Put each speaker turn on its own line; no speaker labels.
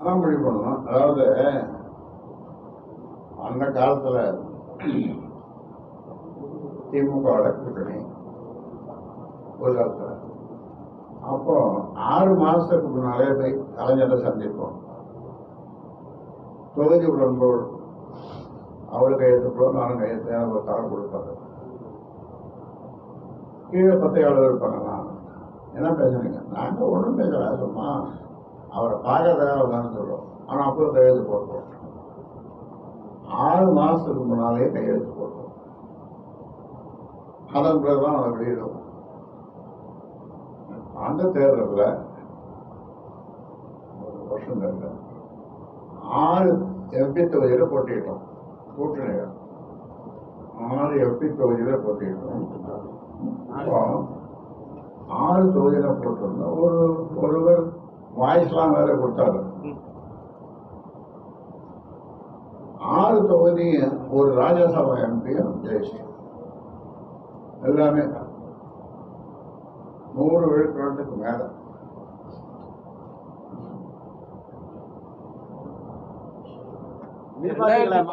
மறுமொழி பண்ணணும். அதாவது அந்த காலத்துல திமுகவோட கூட்டணி ஒரு காலத்துல அப்போ 6 மாசத்துக்கு முன்னாலே போய் கலைஞரை சந்திப்போம். தொகுதி உடன்போடு அவரு கையெழுத்துப்போம், நானும் கையெழுத்து எனக்கு ஒரு தரம் கொடுப்பாரு. கீழே பத்தையாளர் இருப்பாங்க. என்ன பேசுறீங்க? நாங்க ஒன்றும் பேசல, சும்மா அவரை பார்க்கறதுக்காக தான் சொல்றோம். ஆனா அப்போ கையெழுத்து போட்டோம். 6 மாசத்துக்கு முன்னாலே கையெழுத்து போட்டோம். அதன் பிறகுதான் அதை வெளியிடுவோம். அந்த தேர்தலில் வருஷம் தேர்தல் 6 எம்பி தொகுதியில போட்டிட்டோம். கூட்டணிகள் 6 எம்பி தொகுதியில போட்டிட்டோம். 6 தொகுதியில போட்டிருந்தோம். ஒருவர் வாய்ஸ்லாம் வேற கொடுத்தாரு. 6 தொகுதி ஒரு ராஜ்யசபா எம்பியும் ஜெயிச்சு எல்லாமே 100 விழுக்காட்டுக்கு மேல